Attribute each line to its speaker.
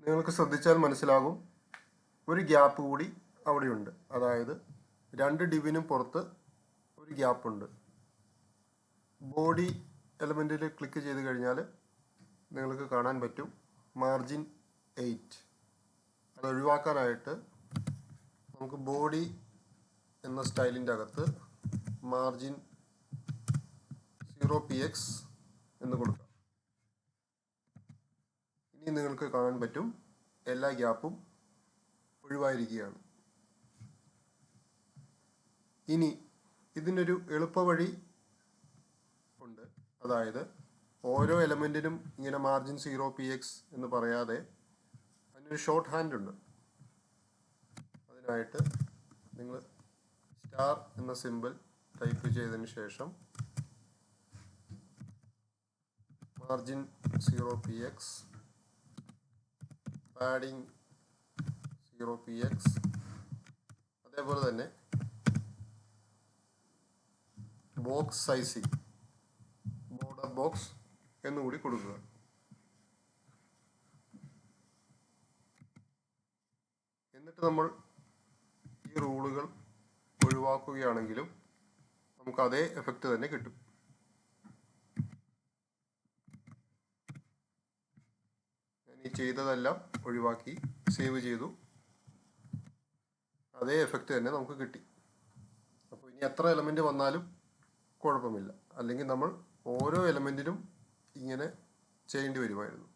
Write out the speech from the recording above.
Speaker 1: നിങ്ങൾക്ക് ശ്രദ്ധിച്ചാൽ മനസ്സിലാകും ഒരു ഗ്യാപ്പ് കൂടി അവിടെയുണ്ട്. അതായത് 2 ഡിവിനും പുറത്ത് ഒരു ഗ്യാപ്പുണ്ട്. ബോഡി എലമെൻറ്റിൽ ക്ലിക്ക് ചെയ്ത് കഴിഞ്ഞാൽ നിങ്ങൾക്ക് കാണാൻ പറ്റും മാർജിൻ 8. അത് ഒഴിവാക്കാനായിട്ട് നമുക്ക് ബോഡി എന്ന സ്റ്റൈലിൻ്റെ അകത്ത് മാർജിൻ 0px എന്ന് കൊടുക്കാം. ഇനി നിങ്ങൾക്ക് കാണാൻ പറ്റും എല്ലാ ഗ്യാപ്പും ഒഴിവായിരിക്കുകയാണ്. ഇനി ഇതിനൊരു എളുപ്പവഴി ഉണ്ട്. അതായത് ഓരോ എലമെൻറ്റിനും ഇങ്ങനെ മാർജിൻ 0px എന്ന് പറയാതെ അതിനൊരു ഷോർട്ട് ഹാൻഡ് ഉണ്ട്. അതിനായിട്ട് നിങ്ങൾ സ്റ്റാർ എന്ന സിമ്പിൾ ടൈപ്പ് ചെയ്തതിന് ശേഷം മാർജിൻ 0px പാഡിങ് 0px അതേപോലെ തന്നെ ബോക്സ് സൈസിങ് ബോർഡർ ബോക്സ് എന്നുകൂടി കൊടുക്കുക. എന്നിട്ട് നമ്മൾ ഈ റൂളുകൾ ഒഴിവാക്കുകയാണെങ്കിലും നമുക്ക് അതേ എഫക്റ്റ് തന്നെ കിട്ടും. ഞാൻ ഈ ചെയ്തതെല്ലാം ഒഴിവാക്കി സേവ് ചെയ്തു. അതേ എഫക്റ്റ് തന്നെ നമുക്ക് കിട്ടി. അപ്പോൾ ഇനി എത്ര എലമെൻറ്റ് വന്നാലും കുഴപ്പമില്ല. അല്ലെങ്കിൽ നമ്മൾ ഓരോ എലമെൻറ്റിനും ഇങ്ങനെ ചെയ്യേണ്ടി വരുമായിരുന്നു.